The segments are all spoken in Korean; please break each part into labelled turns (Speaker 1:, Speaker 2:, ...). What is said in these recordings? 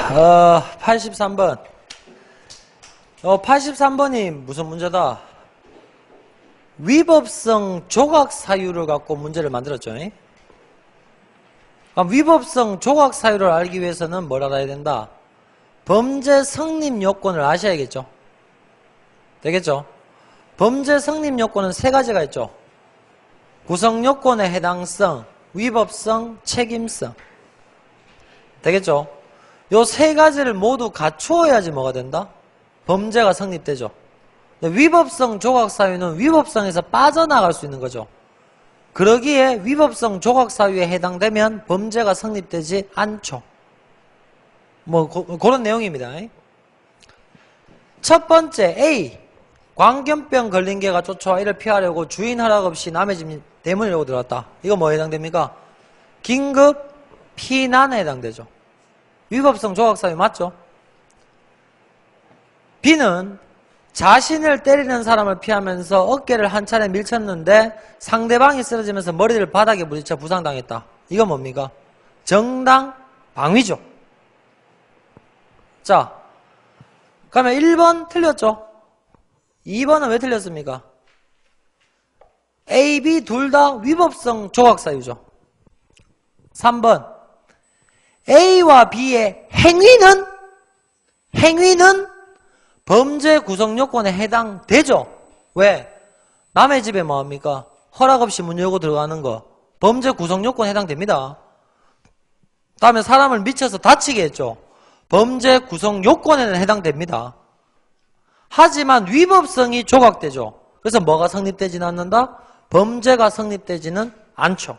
Speaker 1: 83번. 83번이 무슨 문제다? 위법성 조각 사유를 갖고 문제를 만들었죠. 그럼 위법성 조각 사유를 알기 위해서는 뭘 알아야 된다? 범죄 성립 요건을 아셔야겠죠. 되겠죠? 범죄 성립 요건은 세 가지가 있죠. 구성 요건의 해당성, 위법성, 책임성. 되겠죠? 요 세 가지를 모두 갖추어야지 뭐가 된다? 범죄가 성립되죠. 위법성 조각 사유는 위법성에서 빠져나갈 수 있는 거죠. 그러기에 위법성 조각 사유에 해당되면 범죄가 성립되지 않죠. 뭐 그런 내용입니다. 첫 번째 A. 광견병 걸린 개가 쫓아와 이를 피하려고 주인 허락 없이 남의 집 대문이라고 들어왔다. 이거 뭐에 해당됩니까? 긴급 피난에 해당되죠. 위법성 조각 사유 맞죠? B는 자신을 때리는 사람을 피하면서 어깨를 한 차례 밀쳤는데 상대방이 쓰러지면서 머리를 바닥에 부딪혀 부상당했다. 이거 뭡니까? 정당 방위죠. 자, 그러면 1번 틀렸죠? 2번은 왜 틀렸습니까? A, B 둘 다 위법성 조각 사유죠. 3번 A와 B의 행위는 범죄 구성 요건에 해당되죠. 왜? 남의 집에 뭐합니까? 허락 없이 문 열고 들어가는 거 범죄 구성 요건에 해당됩니다. 다음에 사람을 미쳐서 다치게 했죠. 범죄 구성 요건에는 해당됩니다. 하지만 위법성이 조각되죠. 그래서 뭐가 성립되지는 않는다? 범죄가 성립되지는 않죠.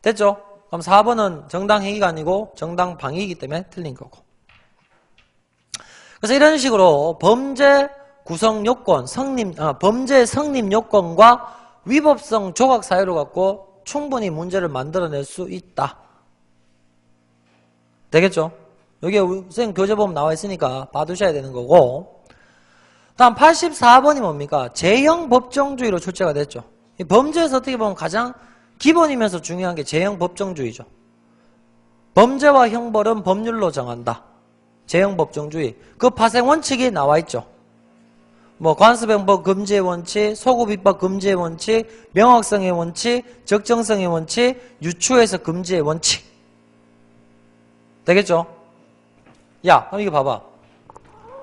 Speaker 1: 됐죠? 그럼 4번은 정당행위가 아니고 정당방위이기 때문에 틀린 거고. 그래서 이런 식으로 범죄 구성 요건, 범죄 성립 요건과 위법성 조각 사유를 갖고 충분히 문제를 만들어낼 수 있다. 되겠죠? 여기에 선생님 교재보면 나와 있으니까 봐두셔야 되는 거고. 다음 84번이 뭡니까? 제형 법정주의로 출제가 됐죠. 이 범죄에서 어떻게 보면 가장 기본이면서 중요한 게 제형 법정주의죠. 범죄와 형벌은 법률로 정한다. 제형 법정주의. 그 파생 원칙이 나와 있죠. 뭐 관습행법 금지의 원칙, 소급입법 금지의 원칙, 명확성의 원칙, 적정성의 원칙, 유추에서 금지의 원칙. 되겠죠? 야, 그럼 이거 봐봐.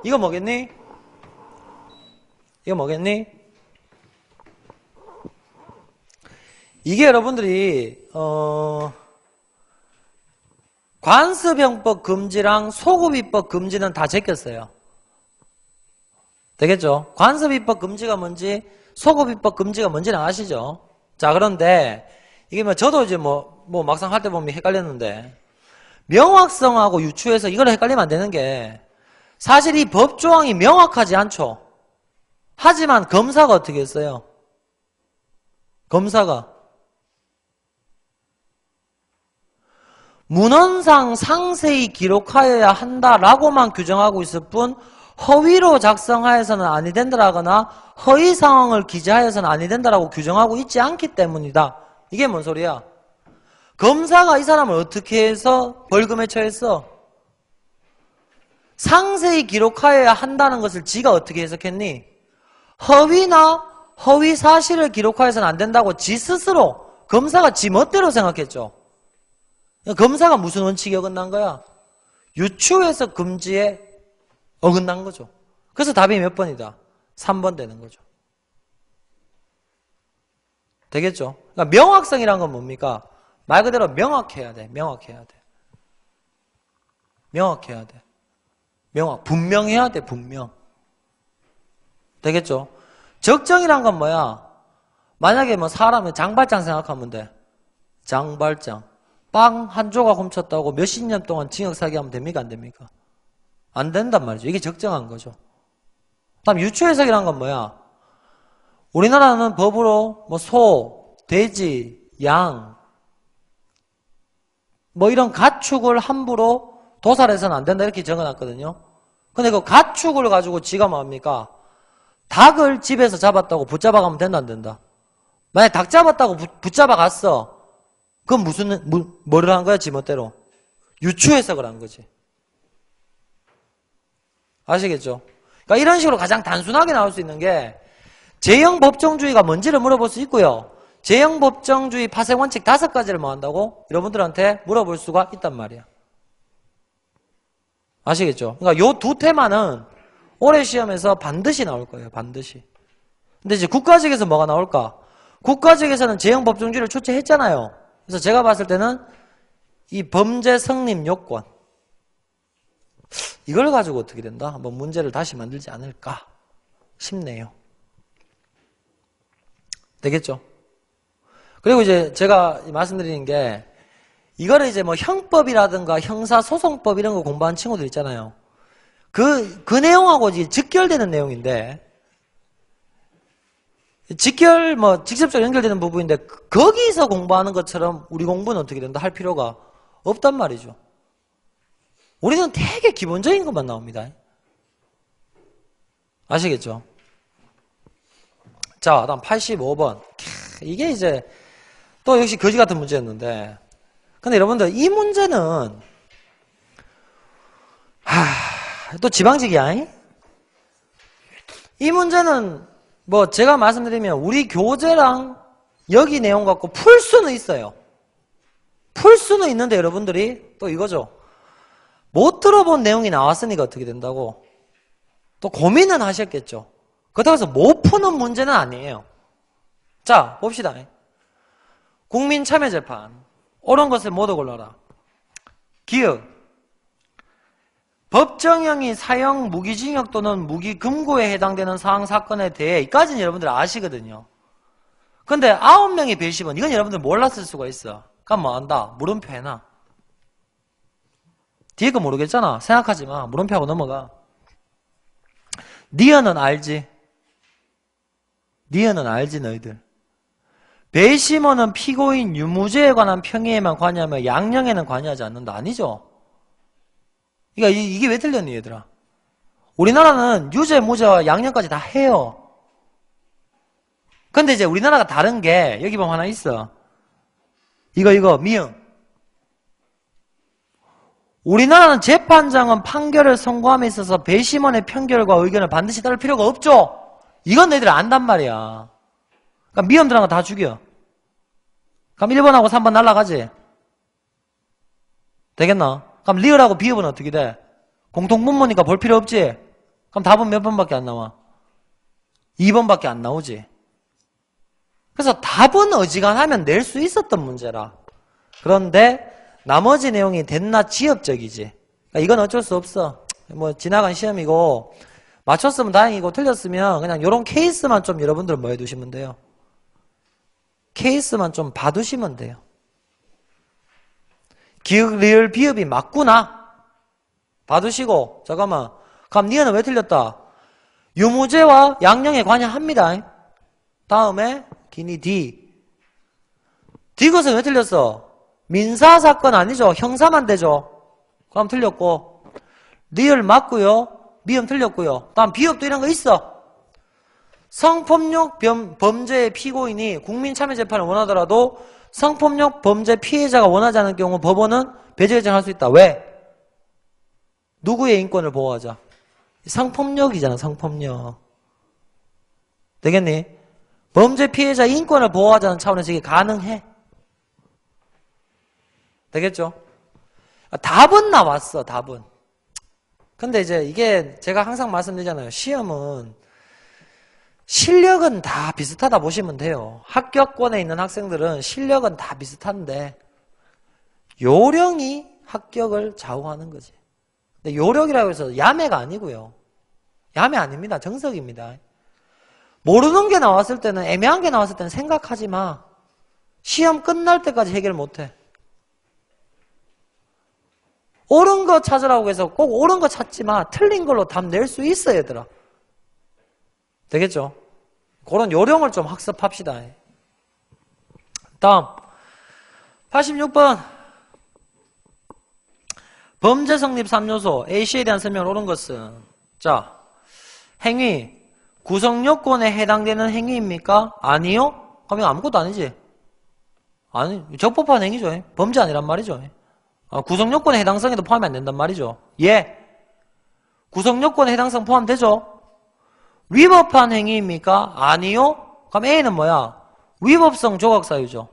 Speaker 1: 이거 뭐겠니? 이거 뭐겠니? 이게 여러분들이 관습형법 금지랑 소급입법 금지는 다 제꼈어요. 되겠죠? 관습입법 금지가 뭔지 소급입법 금지가 뭔지는 아시죠? 자, 그런데 이게 뭐 저도 이제 뭐 막상 할 때 보면 헷갈렸는데 명확성하고 유추해서 이걸 헷갈리면 안 되는 게 사실 이 법조항이 명확하지 않죠. 하지만 검사가 어떻게 했어요? 검사가 문헌상 상세히 기록하여야 한다라고만 규정하고 있을 뿐 허위로 작성하여서는 아니 된다라거나 허위 상황을 기재하여서는 아니 된다라고 규정하고 있지 않기 때문이다. 이게 뭔 소리야? 검사가 이 사람을 어떻게 해서 벌금에 처했어? 상세히 기록하여야 한다는 것을 지가 어떻게 해석했니? 허위나 허위 사실을 기록하여서는 안 된다고 지 스스로 검사가 지 멋대로 생각했죠. 검사가 무슨 원칙에 어긋난 거야? 유추에서 금지에 어긋난 거죠. 그래서 답이 몇 번이다? 3번 되는 거죠. 되겠죠? 그러니까 명확성이란 건 뭡니까? 말 그대로 명확해야 돼. 명확해야 돼. 명확해야 돼. 분명해야 돼. 분명. 되겠죠? 적정이란 건 뭐야? 만약에 뭐 사람이 장발장 생각하면 돼. 장발장. 빵 한 조각 훔쳤다고 몇십 년 동안 징역 살게 하면 됩니까? 안 됩니까? 안 된단 말이죠. 이게 적정한 거죠. 다음 유추해석이란 건 뭐야? 우리나라는 법으로 뭐 소, 돼지, 양 뭐 이런 가축을 함부로 도살해서는 안 된다 이렇게 적어놨거든요. 근데 그 가축을 가지고 지가 뭐합니까? 닭을 집에서 잡았다고 붙잡아가면 된다 안 된다? 만약에 닭 잡았다고 붙잡아 갔어. 그건 뭐를 한 거야 지멋대로? 유추 해석을 한 거지. 아시겠죠? 그러니까 이런 식으로 가장 단순하게 나올 수 있는 게 제형 법정주의가 뭔지를 물어볼 수 있고요. 제형 법정주의 파생 원칙 5가지를 뭐 한다고? 여러분들한테 물어볼 수가 있단 말이야. 아시겠죠? 그러니까 요 두 테마는 올해 시험에서 반드시 나올 거예요. 반드시. 근데 이제 국가직에서 뭐가 나올까? 국가직에서는 제형 법정주의를 초치했잖아요. 그래서 제가 봤을 때는 이 범죄 성립 요건 이걸 가지고 어떻게 된다? 한번 문제를 다시 만들지 않을까 싶네요. 되겠죠? 그리고 이제 제가 말씀드리는 게 이거를 이제 뭐 형법이라든가 형사소송법 이런 거 공부한 친구들 있잖아요. 그 내용하고 이제 직결되는 내용인데 직접적으로 연결되는 부분인데 거기서 공부하는 것처럼 우리 공부는 어떻게 된다? 할 필요가 없단 말이죠. 우리는 되게 기본적인 것만 나옵니다. 아시겠죠? 자, 다음 85번. 이게 이제 또 역시 거지 같은 문제였는데 근데 여러분들 이 문제는 또 지방직이야. 이 문제는 뭐 제가 말씀드리면 우리 교재랑 여기 내용 갖고 풀 수는 있어요. 풀 수는 있는데 여러분들이 또 이거죠. 못 들어본 내용이 나왔으니까 어떻게 된다고 또 고민은 하셨겠죠. 그렇다고 해서 못 푸는 문제는 아니에요. 자, 봅시다. 국민참여재판 옳은 것을 모두 골라라. 기억 법정형이 사형 무기징역 또는 무기금고에 해당되는 사항 사건에 대해 이까지는 여러분들 아시거든요. 근데 9명의 배심원 이건 여러분들 몰랐을 수가 있어. 그럼 뭐 한다? 물음표 해놔. 뒤에 거 모르겠잖아. 생각하지 마. 물음표하고 넘어가. 니어는 알지? 니어는 알지 너희들. 배심원은 피고인 유무죄에 관한 평의에만 관여하며 양형에는 관여하지 않는다. 아니죠? 그러니까 이게 왜 틀렸니 얘들아? 우리나라는 유죄, 무죄와 양형까지 다 해요. 근데 이제 우리나라가 다른 게 여기 보면 하나 있어. 이거 미음. 우리나라는 재판장은 판결을 선고함에 있어서 배심원의 판결과 의견을 반드시 따를 필요가 없죠. 이건 너희들 안단 말이야. 그러니까 미음 들어간 거 다 죽여. 그럼 1번하고 3번 날라가지? 되겠나? 그럼 리얼하고 비읍은 어떻게 돼? 공통분모니까 볼 필요 없지? 그럼 답은 몇 번밖에 안 나와? 2번밖에 안 나오지? 그래서 답은 어지간하면 낼 수 있었던 문제라. 그런데 나머지 내용이 됐나 지엽적이지. 그러니까 이건 어쩔 수 없어. 뭐 지나간 시험이고 맞췄으면 다행이고 틀렸으면 그냥 이런 케이스만 좀 여러분들은 뭐 해두시면 돼요. 케이스만 좀 봐두시면 돼요. 기역, 리을, 비읍이 맞구나. 봐두시고 잠깐만. 그럼 니은은 왜 틀렸다? 유무죄와 양형에 관여합니다. 다음에 기니 D. D것은 왜 틀렸어? 민사사건 아니죠? 형사만 되죠? 그럼 틀렸고 리을 맞고요. 미음 틀렸고요. 다음 비읍도 이런 거 있어. 성폭력 범죄의 피고인이 국민참여재판을 원하더라도 성폭력 범죄 피해자가 원하지 않은 경우 법원은 배제 결정할 수 있다. 왜? 누구의 인권을 보호하자? 성폭력이잖아. 성폭력. 되겠니? 범죄 피해자 인권을 보호하자는 차원에서 이게 가능해. 되겠죠? 답은 나왔어. 답은. 근데 이제 이게 제가 항상 말씀드리잖아요. 시험은 실력은 다 비슷하다 보시면 돼요. 합격권에 있는 학생들은 실력은 다 비슷한데 요령이 합격을 좌우하는 거지. 근데 요령이라고 해서 야매가 아니고요. 야매 아닙니다. 정석입니다. 모르는 게 나왔을 때는 애매한 게 나왔을 때는 생각하지 마. 시험 끝날 때까지 해결 못해. 옳은 거 찾으라고 해서 꼭 옳은 거 찾지 마. 틀린 걸로 답 낼 수 있어 얘들아. 되겠죠? 그런 요령을 좀 학습합시다. 다음 86번 범죄 성립 3요소 A씨에 대한 설명을 옳은 것은 자 행위 구성요건에 해당되는 행위입니까? 아니요? 그럼 이거 아무것도 아니지? 아니 적법한 행위죠. 범죄 아니란 말이죠. 구성요건의 해당성에도 포함이 안 된단 말이죠. 예. 구성요건의 해당성 포함되죠? 위법한 행위입니까? 아니요. 그럼 A는 뭐야? 위법성 조각사유죠.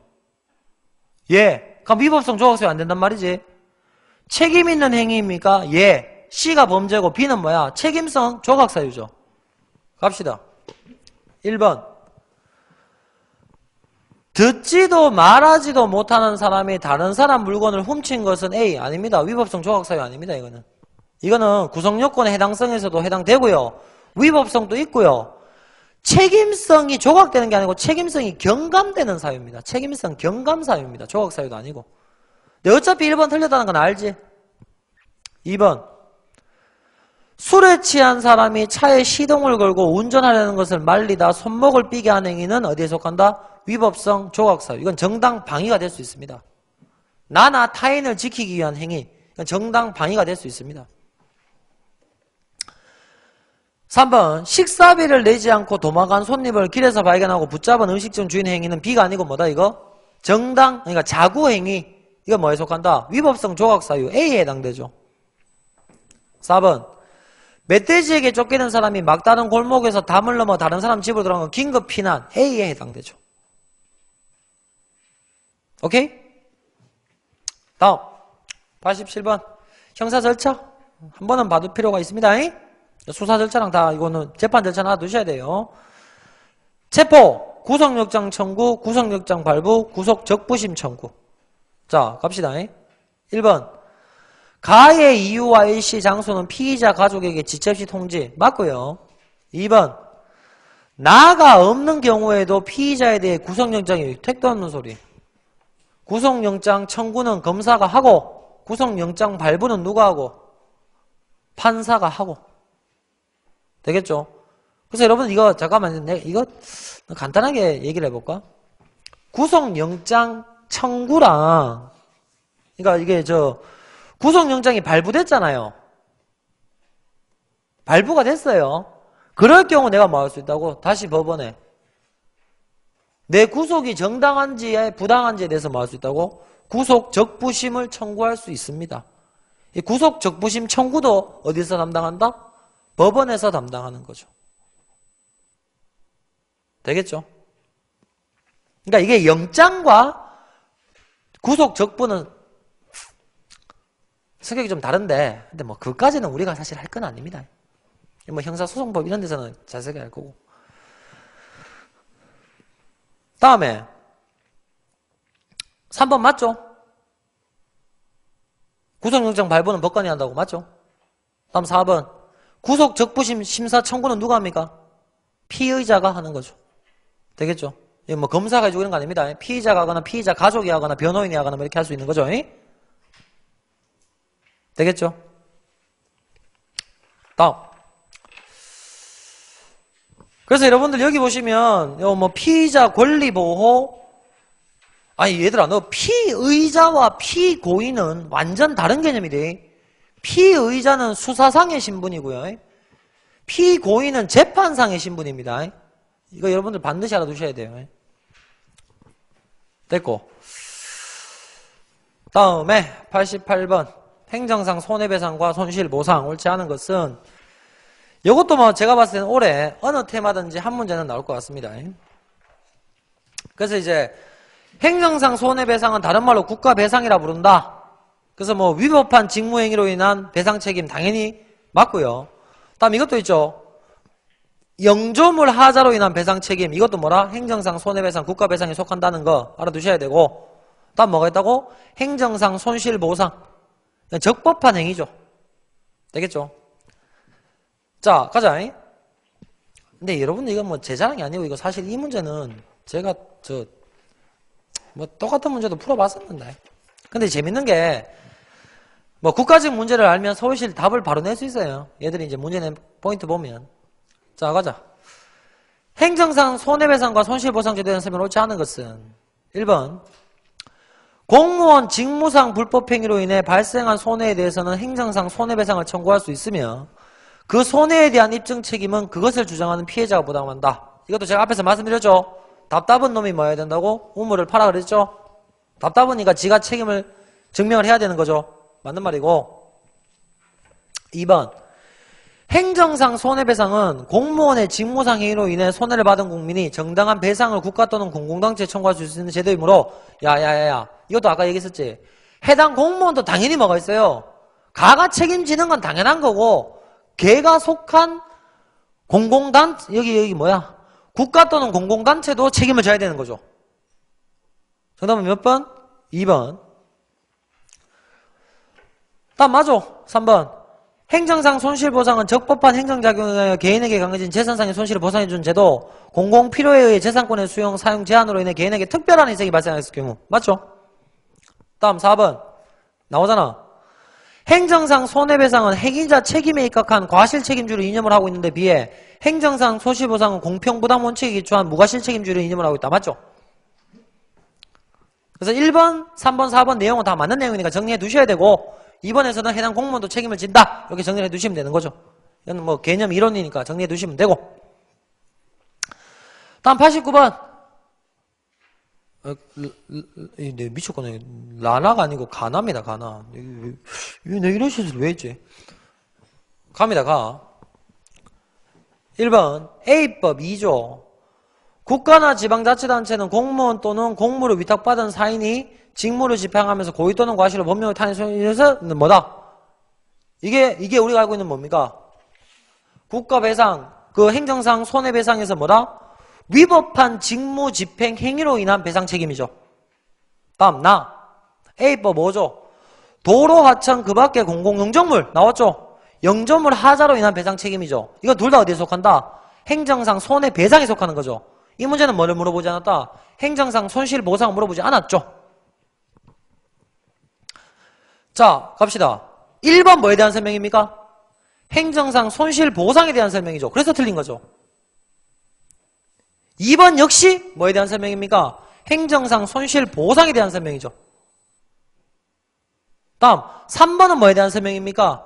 Speaker 1: 예. 그럼 위법성 조각사유 안 된단 말이지. 책임 있는 행위입니까? 예. C가 범죄고 B는 뭐야? 책임성 조각사유죠. 갑시다. 1번. 듣지도 말하지도 못하는 사람이 다른 사람 물건을 훔친 것은 A. 아닙니다. 위법성 조각사유 아닙니다. 이거는 구성요건의 해당성에서도 해당되고요. 위법성도 있고요. 책임성이 조각되는 게 아니고 책임성이 경감되는 사유입니다. 책임성 경감사유입니다. 조각사유도 아니고. 근데 어차피 1번 틀렸다는 건 알지? 2번. 술에 취한 사람이 차에 시동을 걸고 운전하려는 것을 말리다 손목을 삐게 하는 행위는 어디에 속한다? 위법성 조각사유. 이건 정당 방위가 될 수 있습니다. 나나 타인을 지키기 위한 행위. 이건 정당 방위가 될 수 있습니다. 3번. 식사비를 내지 않고 도망간 손님을 길에서 발견하고 붙잡은 음식점 주인의 행위는 B가 아니고 뭐다 이거? 정당, 그러니까 자구행위. 이거 뭐에 속한다? 위법성 조각사유 A에 해당되죠. 4번. 멧돼지에게 쫓기는 사람이 막다른 골목에서 담을 넘어 다른 사람 집으로 들어간 건 긴급 피난 A에 해당되죠. 오케이? 다음 87번 형사 절차 한 번은 봐둘 필요가 있습니다. 수사 절차랑 다 이거는 재판 절차 하나 두셔야 돼요. 체포, 구속영장 청구, 구속영장 발부, 구속 적부심 청구. 자 갑시다. 1번 가해 이유와 일시 장소는 피의자 가족에게 지체 없이 통지 맞고요. 2번 나가 없는 경우에도 피의자에 대해 구속영장이 택도 없는 소리. 구속영장 청구는 검사가 하고 구속영장 발부는 누가 하고? 판사가 하고. 되겠죠? 그래서 여러분 이거 잠깐만 이거 간단하게 얘기를 해볼까? 구속영장 청구랑 그러니까 이게 구속영장이 발부됐잖아요. 발부가 됐어요. 그럴 경우 내가 뭐 할 수 있다고? 다시 법원에 내 구속이 정당한지에 부당한지에 대해서 뭐 할 수 있다고? 구속 적부심을 청구할 수 있습니다. 이 구속 적부심 청구도 어디서 담당한다? 법원에서 담당하는 거죠. 되겠죠? 그러니까 이게 영장과 구속 적부는 성격이 좀 다른데, 근데 뭐 그까지는 우리가 사실 할 건 아닙니다. 뭐 형사소송법 이런 데서는 자세하게 할 거고. 다음에 3번 맞죠? 구속영장 발부는 법관이 한다고 맞죠? 다음 4번 구속 적부심 심사 청구는 누가 합니까? 피의자가 하는 거죠. 되겠죠? 뭐 검사가 해주고 이런 거 아닙니다. 피의자가 하거나 피의자 가족이 하거나 변호인이 하거나 뭐 이렇게 할 수 있는 거죠. 되겠죠? 다음. 그래서 여러분들 여기 보시면 뭐 피의자 권리보호 아니 얘들아 너 피의자와 피고인은 완전 다른 개념이 돼. 피의자는 수사상의 신분이고요. 피고인은 재판상의 신분입니다. 이거 여러분들 반드시 알아두셔야 돼요. 됐고 다음에 88번 행정상 손해배상과 손실보상 옳지 않은 것은 이것도 뭐 제가 봤을 때는 올해 어느 테마든지 한 문제는 나올 것 같습니다. 그래서 이제 행정상 손해배상은 다른 말로 국가배상이라 부른다. 그래서 뭐 위법한 직무행위로 인한 배상책임 당연히 맞고요. 다음 이것도 있죠. 영조물 하자로 인한 배상책임 이것도 뭐라? 행정상 손해배상 국가배상에 속한다는 거 알아두셔야 되고 다음 뭐가 있다고? 행정상 손실보상 적법한 행위죠. 되겠죠? 자 가자. 근데 여러분들 이건 뭐 제 자랑이 아니고 이거 사실 이 문제는 제가 뭐 똑같은 문제도 풀어봤었는데 근데 재밌는 게 뭐 국가적 문제를 알면 서울시 답을 바로 낼 수 있어요. 얘들이 이제 문제 낸 포인트 보면 자 가자. 행정상 손해배상과 손실보상제도에 대한 설명 옳지 않은 것은 1번 공무원 직무상 불법행위로 인해 발생한 손해에 대해서는 행정상 손해배상을 청구할 수 있으며 그 손해에 대한 입증 책임은 그것을 주장하는 피해자가 부담한다. 이것도 제가 앞에서 말씀드렸죠. 답답한 놈이 뭐 해야 된다고? 우물을 파라 그랬죠. 답답하니까 지가 책임을 증명을 해야 되는 거죠. 맞는 말이고. 2번. 행정상 손해배상은 공무원의 직무상 행위로 인해 손해를 받은 국민이 정당한 배상을 국가 또는 공공단체에 청구할 수 있는 제도이므로 야야야야 이것도 아까 얘기했었지. 해당 공무원도 당연히 뭐가 있어요. 가가 책임지는 건 당연한 거고 걔가 속한 공공단체 여기 뭐야 국가 또는 공공단체도 책임을 져야 되는 거죠. 정답은 몇 번? 2번. 다음 맞아. 3번. 행정상 손실보상은 적법한 행정작용에 의하여 개인에게 강해진 재산상의 손실을 보상해준 제도, 공공필요에 의해 재산권의 수용, 사용 제한으로 인해 개인에게 특별한 희생이 발생했을 경우. 맞죠? 다음 4번. 나오잖아. 행정상 손해배상은 행위자 책임에 입각한 과실책임주를 이념을 하고 있는데 비해 행정상 손실보상은 공평부담 원칙에 기초한 무과실책임주를 이념을 하고 있다. 맞죠? 그래서 1번, 3번, 4번 내용은 다 맞는 내용이니까 정리해 두셔야 되고 2번에서는 해당 공무원도 책임을 진다. 이렇게 정리해 두시면 되는 거죠. 이건 뭐 개념 이론이니까 정리해 두시면 되고. 다음 89번. 내 미쳤구나. 라나가 아니고 가나입니다. 가나. 내 이런 실수를 왜 했지? 갑니다. 가. 1번 A법 2조. 국가나 지방자치단체는 공무원 또는 공무를 위탁받은 사인이 직무를 집행하면서 고의 또는 과실로 법령을 탄핵해서 뭐다? 이게 우리가 알고 있는 뭡니까? 국가배상, 그 행정상 손해배상에서 뭐다? 위법한 직무 집행 행위로 인한 배상 책임이죠. 다음 나 A법 5조. 도로, 하천, 그 밖의 공공영정물 나왔죠? 영조물 하자로 인한 배상 책임이죠. 이거 둘 다 어디에 속한다? 행정상 손해배상에 속하는 거죠. 이 문제는 뭐를 물어보지 않았다? 행정상 손실보상을 물어보지 않았죠. 자, 갑시다. 1번 뭐에 대한 설명입니까? 행정상 손실보상에 대한 설명이죠. 그래서 틀린 거죠. 2번 역시 뭐에 대한 설명입니까? 행정상 손실보상에 대한 설명이죠. 다음 3번은 뭐에 대한 설명입니까?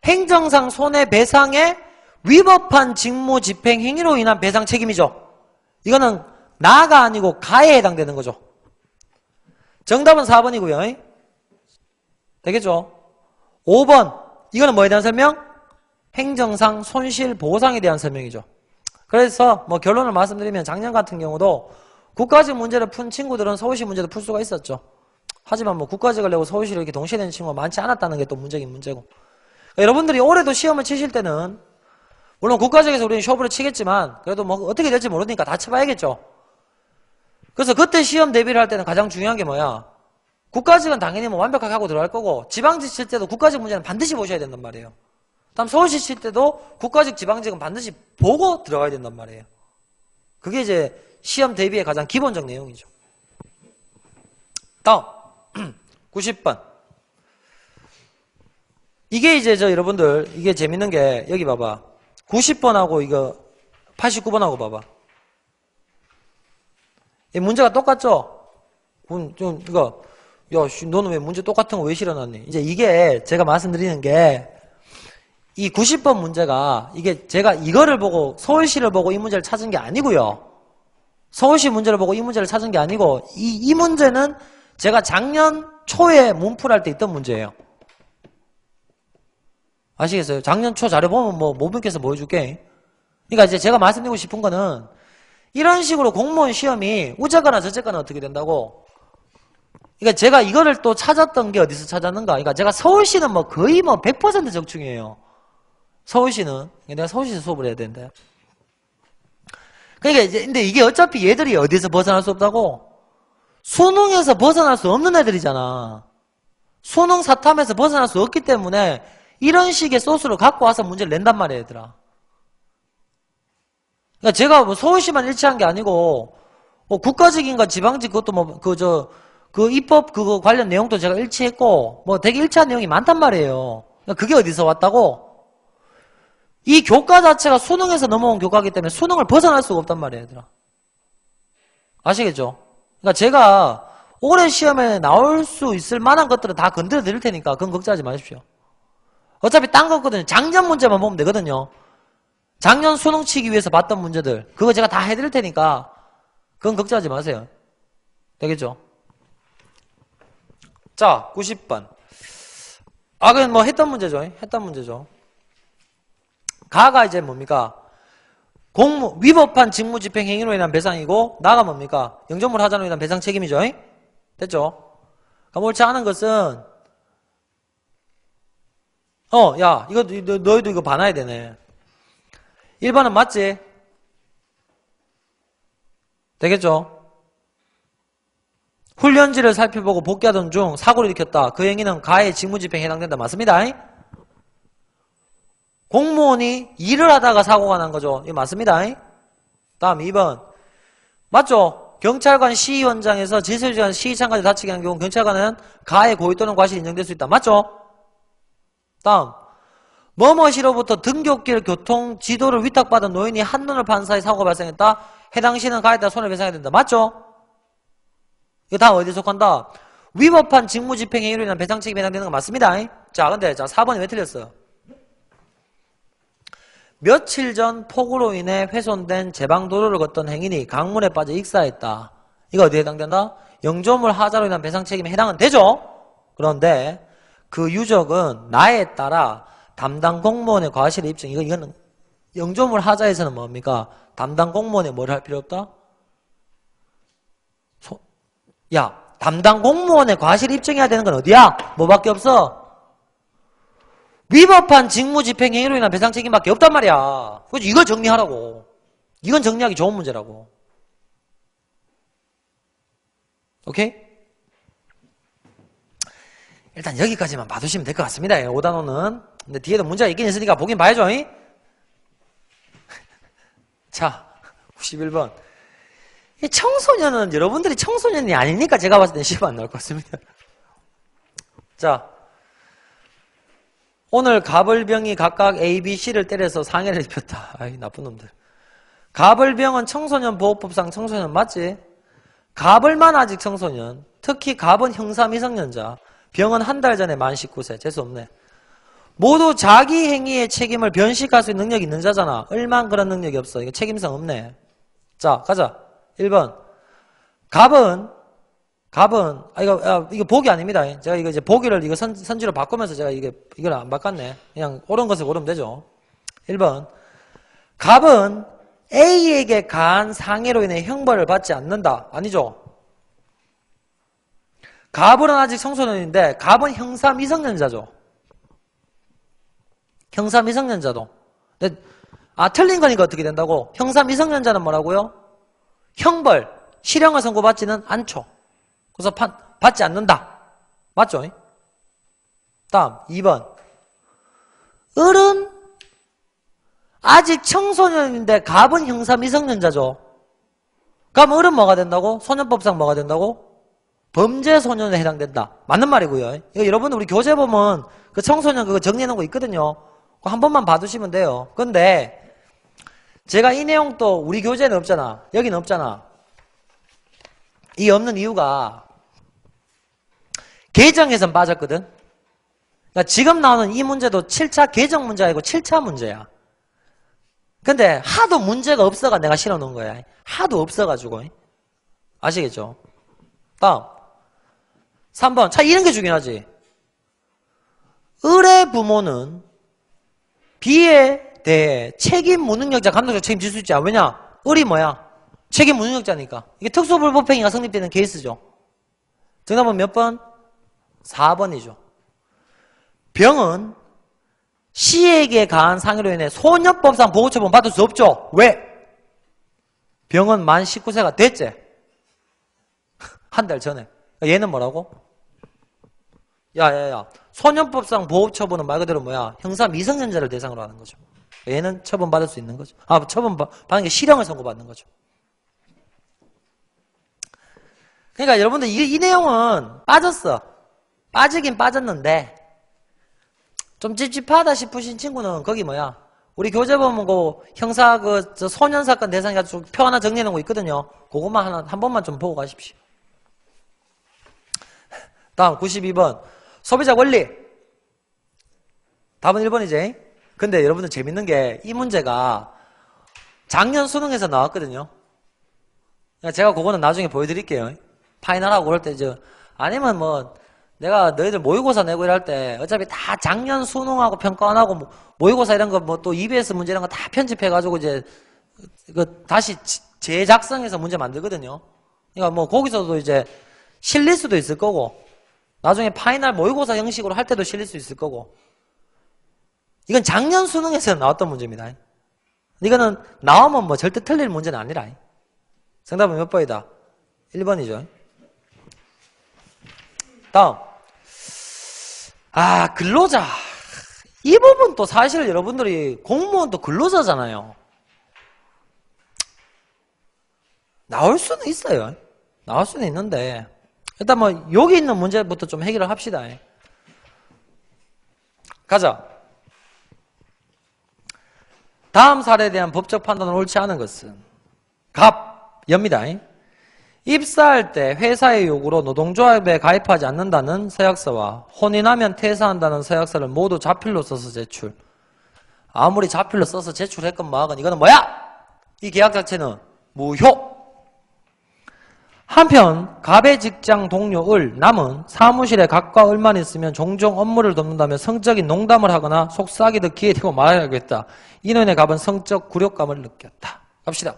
Speaker 1: 행정상 손해배상의 위법한 직무집행 행위로 인한 배상 책임이죠. 이거는 나가 아니고 가에 해당되는 거죠. 정답은 4번이고요. 되겠죠? 5번 이거는 뭐에 대한 설명? 행정상 손실보상에 대한 설명이죠. 그래서 뭐 결론을 말씀드리면 작년 같은 경우도 국가직 문제를 푼 친구들은 서울시 문제도 풀 수가 있었죠. 하지만 뭐 국가직을 내고 서울시를 이렇게 동시에 내는 친구가 많지 않았다는 게 또 문제긴 문제고. 그러니까 여러분들이 올해도 시험을 치실 때는 물론 국가직에서 우리는 쇼부를 치겠지만 그래도 뭐 어떻게 될지 모르니까 다 쳐봐야겠죠. 그래서 그때 시험 대비를 할 때는 가장 중요한 게 뭐야? 국가직은 당연히 뭐 완벽하게 하고 들어갈 거고 지방직 칠 때도 국가직 문제는 반드시 보셔야 된단 말이에요. 다음 서울시 칠 때도 국가직 지방직은 반드시 보고 들어가야 된단 말이에요. 그게 이제 시험 대비의 가장 기본적 내용이죠. 다음 90번. 이게 이제 여러분들 이게 재밌는 게 여기 봐봐. 90번하고 이거 89번하고 봐봐. 이 문제가 똑같죠? 좀 이거 야, 너는 왜 문제 똑같은 거 왜 실어놨니? 이제 이게 제가 말씀드리는 게 이 90번 문제가 이게 제가 이거를 보고 서울시를 보고 이 문제를 찾은 게 아니고요. 서울시 문제를 보고 이 문제를 찾은 게 아니고 이 문제는 제가 작년 초에 문풀할 때 있던 문제예요. 아시겠어요? 작년 초 자료 보면 뭐 모분께서 보여줄게. 그러니까 이제 제가 말씀드리고 싶은 거는 이런 식으로 공무원 시험이 우째거나 저째거나 어떻게 된다고. 그러니까 제가 이거를 또 찾았던 게 어디서 찾았는가? 그러니까 제가 서울시는 뭐 거의 뭐 100% 적중이에요. 서울시는 내가 서울시에서 수업을 해야 되는데. 그러니까 이제 근데 이게 어차피 얘들이 어디서 벗어날 수 없다고? 수능에서 벗어날 수 없는 애들이잖아. 수능 사탐에서 벗어날 수 없기 때문에 이런 식의 소스를 갖고 와서 문제를 낸단 말이에요, 얘들아. 그러니까 제가 뭐 서울시만 일치한 게 아니고 뭐 국가직인가 지방직 그것도 뭐 그 입법 그거 관련 내용도 제가 일치했고 뭐 되게 일치한 내용이 많단 말이에요. 그러니까 그게 어디서 왔다고? 이 교과 자체가 수능에서 넘어온 교과이기 때문에 수능을 벗어날 수가 없단 말이에요, 얘들아. 아시겠죠? 그러니까 제가 올해 시험에 나올 수 있을 만한 것들은 다 건드려 드릴 테니까 그건 걱정하지 마십시오. 어차피 딴 거거든요. 작년 문제만 보면 되거든요. 작년 수능 치기 위해서 봤던 문제들 그거 제가 다 해드릴 테니까 그건 걱정하지 마세요. 되겠죠? 자, 90번. 아, 그냥 뭐 했던 문제죠. 했던 문제죠. 가가 이제 뭡니까? 위법한 직무집행 행위로 인한 배상이고, 나가 뭡니까? 영조물 하자로 인한 배상 책임이죠. 됐죠? 그럼 옳지 않은 것은, 야, 이거, 너희도 이거 봐놔야 되네. 1번은 맞지? 되겠죠? 훈련지를 살펴보고 복귀하던 중 사고를 일으켰다. 그 행위는 가해 직무집행에 해당된다. 맞습니다. 공무원이 일을 하다가 사고가 난 거죠. 이거 맞습니다. 다음 2번. 맞죠? 경찰관 시위원장에서 질서유지관 시위창까지 다치게 한 경우 경찰관은 가해 고의 또는 과실이 인정될 수 있다. 맞죠? 다음. 뭐뭐시로부터 등굣길 교통 지도를 위탁받은 노인이 한눈을 판 사이 사고가 발생했다. 해당 시는 가해에 따라 손해배상해야 된다. 맞죠? 이거 다음 어디에 속한다? 위법한 직무집행 행위로 인한 배상 책임에 해당되는 거 맞습니다. 자, 근데 4번이 왜 틀렸어요? 며칠 전 폭우로 인해 훼손된 제방도로를 걷던 행인이 강물에 빠져 익사했다. 이거 어디에 해당된다? 영조물 하자로 인한 배상 책임에 해당은 되죠? 그런데 그 유적은 나에 따라 담당 공무원의 과실 입증, 이거는 영조물 하자에서는 뭡니까? 담당 공무원이 뭘 할 필요 없다? 야, 담당 공무원의 과실 입증해야 되는 건 어디야? 뭐밖에 없어? 위법한 직무집행 행위로 인한 배상 책임밖에 없단 말이야. 그래서 이걸 정리하라고. 이건 정리하기 좋은 문제라고. 오케이? 일단 여기까지만 봐두시면 될 것 같습니다. 5단원은. 근데 뒤에도 문제가 있긴 있으니까 보긴 봐야죠. 자, 91번. 이 청소년은 여러분들이 청소년이 아니니까 제가 봤을 땐 10안 나올 것 같습니다. 자, 오늘 가벌병이 각각 A, B, C를 때려서 상해를 입혔다. 아이, 나쁜 놈들. 가벌병은 청소년 보호법상 청소년 맞지? 가벌만 아직 청소년. 특히 갑은 형사 미성년자. 병은 한 달 전에 만 19세. 재수없네. 모두 자기 행위의 책임을 변식할 수 있는 능력이 있는 자잖아. 을만 그런 능력이 없어. 이거 책임성 없네. 자, 가자. 1번. 갑은, 이거 보기 아닙니다. 제가 이거 이제 보기를 이거 선지로 바꾸면서 제가 이걸 안 바꿨네. 그냥 옳은 것을 고르면 되죠. 1번. 갑은 A에게 가한 상해로 인해 형벌을 받지 않는다. 아니죠? 갑은 아직 청소년인데, 갑은 형사 미성년자죠. 형사 미성년자도. 근데, 틀린 거니까 어떻게 된다고? 형사 미성년자는 뭐라고요? 형벌, 실형을 선고받지는 않죠. 그래서 받지 않는다. 맞죠? 다음 2번. 을은 아직 청소년인데 갑은 형사 미성년자죠. 그럼 을은 뭐가 된다고? 소년법상 뭐가 된다고? 범죄 소년에 해당된다. 맞는 말이고요. 이거 여러분들 우리 교재 보면 그 청소년 그거 정리해 놓은 거 있거든요. 그거 한 번만 봐두시면 돼요. 근데 제가 이 내용 또 우리 교재는 없잖아. 여기는 없잖아. 이 없는 이유가 개정에선 빠졌거든. 그러니까 지금 나오는 이 문제도 7차 개정 문제 아니고 7차 문제야. 근데 하도 문제가 없어가 내가 실어놓은 거야. 하도 없어가지고. 아시겠죠? 다음 3번. 자, 이런 게 중요하지. 을의 부모는 B에 대해 책임 무능력자 감독적 책임질 수 있지. 왜냐? 을이 뭐야? 책임 무능력자니까. 이게 특수불법행위가 성립되는 케이스죠. 정답은 몇 번? 4번이죠. 병은 C에게 가한 상해로 인해 소년법상 보호처분 받을 수 없죠. 왜? 병은 만 19세가 됐지. 한 달 전에. 얘는 뭐라고? 야야야. 소년법상 보호처분은 말 그대로 뭐야? 형사 미성년자를 대상으로 하는 거죠. 얘는 처분받을 수 있는 거죠. 처분받는 게 실형을 선고받는 거죠. 그러니까 여러분들 이 내용은 빠졌어. 빠지긴 빠졌는데 좀 찝찝하다 싶으신 친구는 거기 뭐야? 우리 교재 보면 그 형사 저 소년 사건 대상 가지고 표 하나 정리해 놓은 거 있거든요. 그것만 한 번만 좀 보고 가십시오. 다음 92번. 소비자 권리. 답은 1번이지. 근데 여러분들 재밌는 게 이 문제가 작년 수능에서 나왔거든요. 제가 그거는 나중에 보여드릴게요. 파이널하고 그럴 때 아니면 뭐 내가 너희들 모의고사 내고 이럴 때 어차피 다 작년 수능하고 평가 안 하고 모의고사 이런 거 뭐 또 EBS 문제 이런 거 다 편집해가지고 이제 다시 재작성해서 문제 만들거든요. 그러니까 뭐 거기서도 이제 실릴 수도 있을 거고 나중에 파이널 모의고사 형식으로 할 때도 실릴 수 있을 거고 이건 작년 수능에서 나왔던 문제입니다. 이거는 나오면 뭐 절대 틀릴 문제는 아니라. 정답은 몇 번이다? 1번이죠. 다음. 근로자. 이 부분 또 사실 여러분들이 공무원도 근로자잖아요. 나올 수는 있어요. 나올 수는 있는데 일단 뭐 여기 있는 문제부터 좀 해결을 합시다. 가자. 다음 사례에 대한 법적 판단을 옳지 않은 것은 갑입니다. 입사할 때 회사의 요구로 노동조합에 가입하지 않는다는 서약서와 혼인하면 퇴사한다는 서약서를 모두 자필로 써서 제출. 아무리 자필로 써서 제출했건 뭐하건 이거는 뭐야? 이 계약 자체는 무효. 한편 갑의 직장 동료 을 남은 사무실에 갑과 을만 있으면 종종 업무를 돕는다며 성적인 농담을 하거나 속삭이듯 기에 대고 말하겠다. 이년의 갑은 성적 굴욕감을 느꼈다. 갑시다.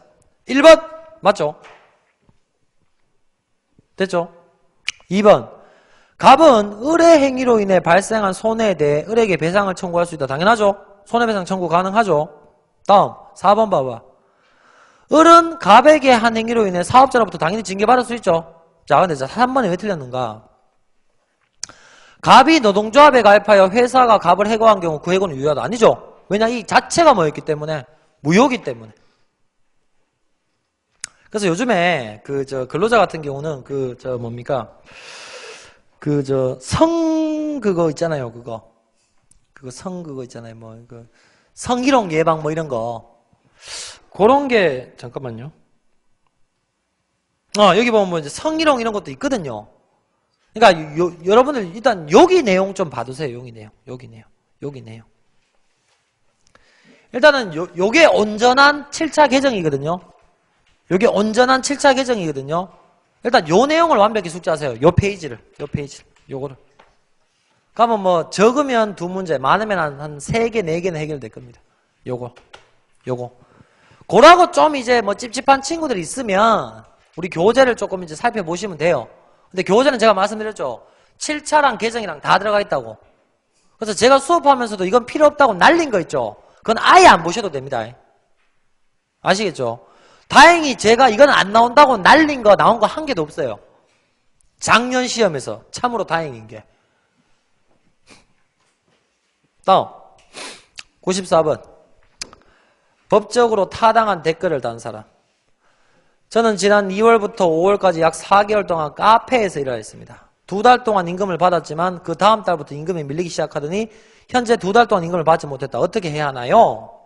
Speaker 1: 1번 맞죠? 됐죠? 2번 갑은 을의 행위로 인해 발생한 손해에 대해 을에게 배상을 청구할 수 있다. 당연하죠? 손해배상 청구 가능하죠? 다음 4번 봐봐. 을은 갑에게 한 행위로 인해 사업자로부터 당연히 징계받을 수 있죠. 자, 근데 3번이 왜 틀렸는가? 갑이 노동조합에 가입하여 회사가 갑을 해고한 경우 그 해고는 유효하다. 아니죠. 왜냐? 이 자체가 뭐였기 때문에? 무효기 때문에. 그래서 요즘에 근로자 같은 경우는 그거 있잖아요. 그거 있잖아요. 성희롱 예방 뭐 이런 거. 그런 게, 잠깐만요. 여기 보면 뭐 이제 성희롱 이런 것도 있거든요. 그러니까, 여러분들 일단 여기 내용 좀 봐두세요. 여기 내용. 일단은 요게 온전한 7차 개정이거든요. 일단 요 내용을 완벽히 숙지하세요. 요 페이지를. 요거를. 그러면 뭐 적으면 2문제, 많으면 한 3개, 4개는 해결될 겁니다. 요거. 그러고 좀 이제 뭐 찝찝한 친구들이 있으면 우리 교재를 조금 이제 살펴보시면 돼요. 근데 교재는 제가 말씀드렸죠. 7차랑 개정이랑 다 들어가 있다고. 그래서 제가 수업하면서도 이건 필요 없다고 날린 거 있죠. 그건 아예 안 보셔도 됩니다. 아시겠죠? 다행히 제가 이건 안 나온다고 날린 거 나온 거 한 개도 없어요. 작년 시험에서 참으로 다행인 게. 다음 94번. 법적으로 타당한 댓글을 단 사람. 저는 지난 2월부터 5월까지 약 4개월 동안 카페에서 일을 했습니다. 2달 동안 임금을 받았지만 그 다음 달부터 임금이 밀리기 시작하더니 현재 2달 동안 임금을 받지 못했다. 어떻게 해야 하나요?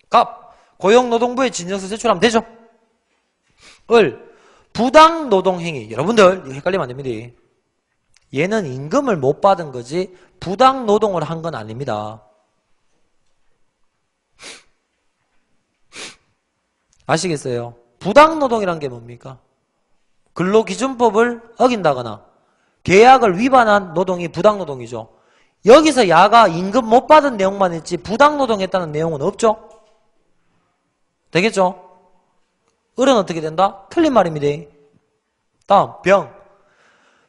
Speaker 1: 갑. 고용노동부에 진정서 제출하면 되죠. 을. 부당노동행위. 여러분들 이거 헷갈리면 안 됩니다. 얘는 임금을 못 받은 거지 부당노동을 한 건 아닙니다. 아시겠어요? 부당노동이란 게 뭡니까? 근로기준법을 어긴다거나 계약을 위반한 노동이 부당노동이죠. 여기서 야가 임금 못 받은 내용만 있지 부당노동했다는 내용은 없죠? 되겠죠? 을은 어떻게 된다? 틀린 말입니다. 다음 병.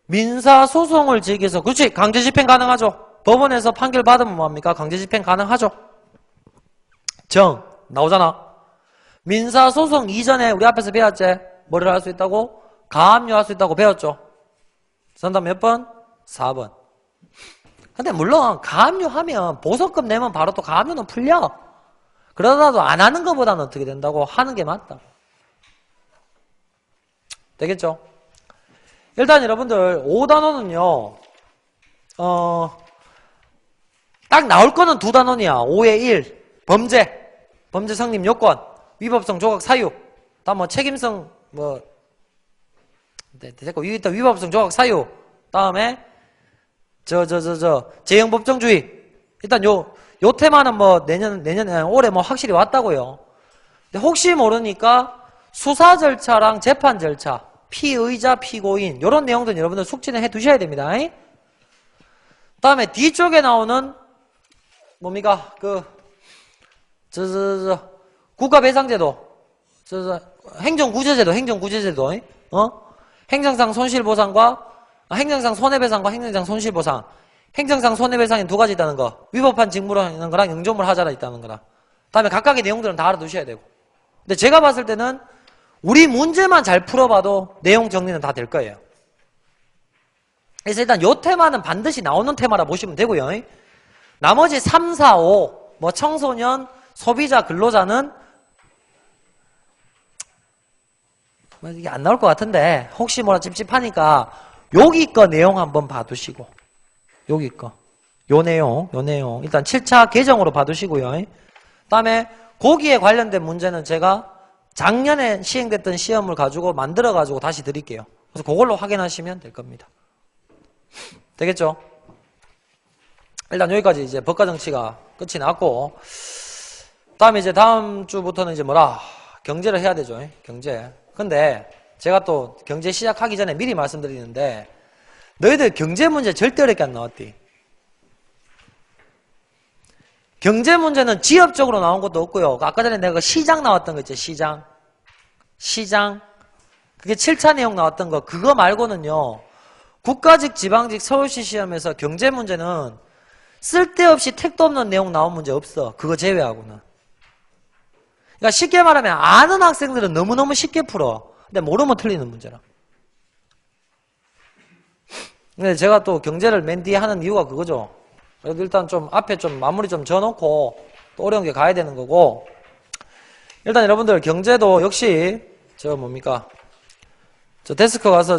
Speaker 1: 민사소송을 제기해서 그렇지 강제집행 가능하죠. 법원에서 판결 받으면 뭐합니까? 강제집행 가능하죠. 정 나오잖아. 민사소송 이전에 우리 앞에서 배웠지? 뭐를 할 수 있다고? 가압류할 수 있다고 배웠죠. 정답 몇 번? 4번. 근데 물론 가압류하면 보석금 내면 바로 또 가압류는 풀려. 그러다도 안 하는 것보다는 어떻게 된다고? 하는 게 맞다. 되겠죠? 일단 여러분들 5단원은요 딱 나올 거는 2단원이야. 5의 1 범죄 성립 요건 위법성 조각 사유 다음 뭐 책임성 뭐 됐고 위법성 조각 사유 다음에 재형법정주의 일단 요 테마는 뭐 내년에 올해 뭐 확실히 왔다고요. 근데 혹시 모르니까 수사 절차랑 재판 절차 피의자 피고인 요런 내용들은 여러분들 숙지는 해 두셔야 됩니다. 다음에 뒤쪽에 나오는 뭡니까? 국가배상제도, 행정구제제도, 행정상 손실보상과, 행정상 손해배상과 행정상 손실보상. 행정상 손해배상이 두 가지 있다는 거. 위법한 직무를 하는 거랑 영조물 하자라 있다는 거라. 다음에 각각의 내용들은 다 알아두셔야 되고. 근데 제가 봤을 때는 우리 문제만 잘 풀어봐도 내용 정리는 다 될 거예요. 그래서 일단 요 테마는 반드시 나오는 테마라 보시면 되고요. 나머지 3, 4, 5, 뭐 청소년, 소비자, 근로자는 뭐 이게 안 나올 것 같은데 혹시 뭐라 찝찝하니까 여기 거 내용 한번 봐두시고 여기 거 요 내용 일단 7차 개정으로 봐두시고요. 그다음에 거기에 관련된 문제는 제가 작년에 시행됐던 시험을 가지고 만들어가지고 다시 드릴게요. 그래서 그걸로 확인하시면 될 겁니다. 되겠죠? 일단 여기까지 이제 법과 정치가 끝이 났고, 다음에 이제 다음 주부터는 이제 경제를 해야 되죠. 경제. 근데 제가 또 경제 시작하기 전에 미리 말씀드리는데, 너희들 경제 문제 절대 어렵게 안 나왔디. 경제 문제는 지역적으로 나온 것도 없고요. 아까 전에 내가 시장 나왔던 거 있죠. 시장. 그게 7차 내용 나왔던 거. 그거 말고는요. 국가직, 지방직, 서울시 시험에서 경제 문제는 쓸데없이 택도 없는 내용 나온 문제 없어. 그거 제외하고는. 그러니까 쉽게 말하면 아는 학생들은 너무너무 쉽게 풀어. 근데 모르면 틀리는 문제라. 근데 제가 또 경제를 맨 뒤에 하는 이유가 그거죠. 그래도 일단 좀 앞에 좀 마무리 좀 지어놓고 또 어려운 게 가야 되는 거고. 일단 여러분들 경제도 역시 저 데스크 가서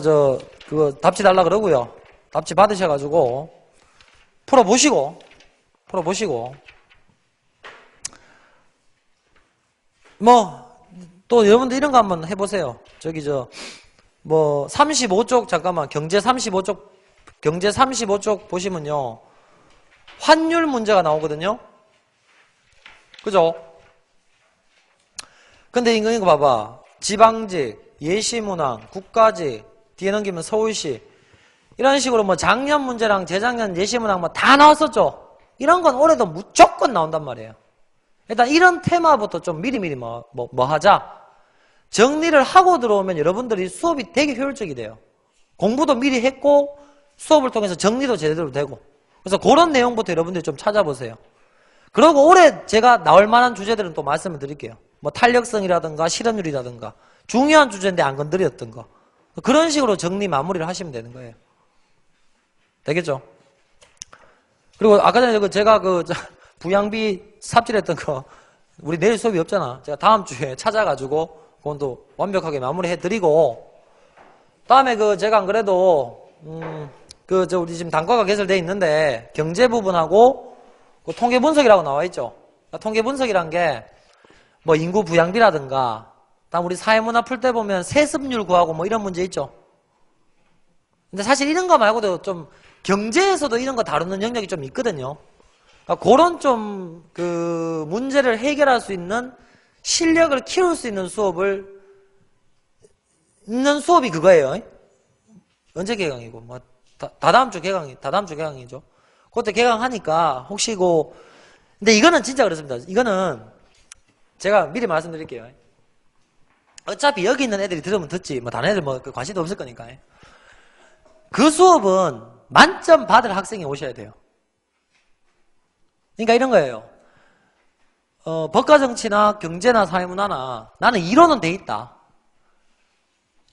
Speaker 1: 그거 답지 달라 그러고요. 답지 받으셔가지고 풀어보시고 또 여러분들 이런 거 한번 해보세요. 35쪽 잠깐만 경제 35쪽 보시면요. 환율 문제가 나오거든요. 그죠? 근데 이거 봐봐. 지방직, 예시문항, 국가직, 뒤에 넘기면 서울시. 이런 식으로 뭐 작년 문제랑 재작년 예시문항 뭐 다 나왔었죠. 이런 건 올해도 무조건 나온단 말이에요. 일단 이런 테마부터 좀 미리미리 하자. 정리를 하고 들어오면 여러분들이 수업이 되게 효율적이 돼요. 공부도 미리 했고 수업을 통해서 정리도 제대로 되고. 그래서 그런 내용부터 여러분들이 좀 찾아보세요. 그리고 올해 제가 나올 만한 주제들은 또 말씀을 드릴게요. 뭐 탄력성이라든가 실현율이라든가 중요한 주제인데 안 건드렸던 거. 그런 식으로 정리 마무리를 하시면 되는 거예요. 되겠죠? 그리고 아까 전에 제가 부양비 삽질했던 거 우리 내일 수업이 없잖아. 제가 다음 주에 찾아가지고 그건 또 완벽하게 마무리해드리고, 다음에 제가 안 그래도 우리 지금 단과가 개설되어 있는데 경제 부분하고 통계 분석이라고 나와 있죠. 그러니까 통계 분석이란 게 뭐 인구 부양비라든가, 다음 우리 사회문화 풀 때 보면 세습률 구하고 뭐 이런 문제 있죠. 근데 사실 이런 거 말고도 좀 경제에서도 이런 거 다루는 영역이 좀 있거든요. 그러니까 그런 좀 문제를 해결할 수 있는 실력을 키울 수 있는 수업이 그거예요. 언제 개강이고 다다음 주 개강이죠. 그때 개강하니까 혹시 근데 이거는 진짜 그렇습니다. 이거는 제가 미리 말씀드릴게요. 어차피 여기 있는 애들이 들으면 듣지 다른 애들 관심도 없을 거니까. 그 수업은 만점 받을 학생이 오셔야 돼요. 그러니까 이런 거예요. 법과 정치나 경제나 사회문화나 나는 이론은 돼 있다.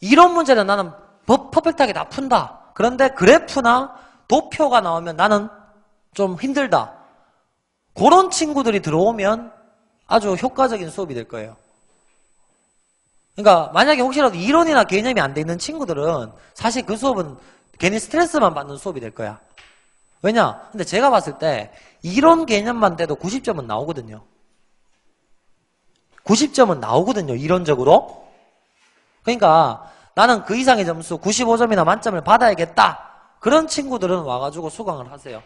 Speaker 1: 이론 문제는 나는 퍼펙트하게 다 푼다. 그런데 그래프나 도표가 나오면 나는 좀 힘들다. 그런 친구들이 들어오면 아주 효과적인 수업이 될 거예요. 그러니까 만약에 혹시라도 이론이나 개념이 안 돼 있는 친구들은 사실 그 수업은 괜히 스트레스만 받는 수업이 될 거야. 왜냐? 근데 제가 봤을 때 이론 개념만 돼도 90점은 나오거든요. 90점은 나오거든요. 이론적으로. 그러니까 나는 그 이상의 점수 95점이나 만점을 받아야겠다. 그런 친구들은 와가지고 수강을 하세요.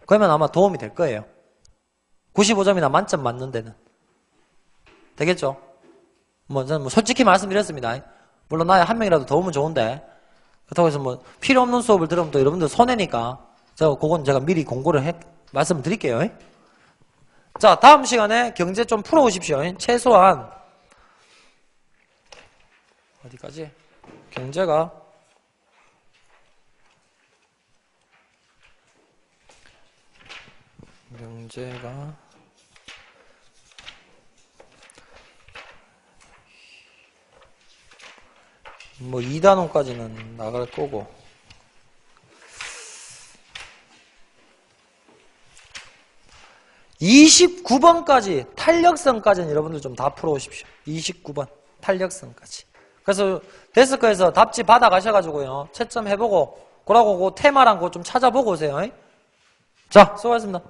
Speaker 1: 그러면 아마 도움이 될 거예요. 95점이나 만점 맞는 데는. 되겠죠? 저는 솔직히 말씀드렸습니다. 물론 나의 한 명이라도 도움은 좋은데, 그렇다고 해서 필요 없는 수업을 들으면 또 여러분들 손해니까 그건 제가 미리 공고를 말씀드릴게요. 자, 다음 시간에 경제 좀 풀어오십시오. 최소한 어디까지? 경제가 뭐 2단원까지는 나갈 거고 29번까지 탄력성까지는 여러분들 좀 다 풀어오십시오. 29번 탄력성까지. 그래서 데스크에서 답지 받아 가셔가지고요 채점 해보고 그러고 그 테마랑 그거 좀 찾아보고 오세요. 자, 수고하셨습니다.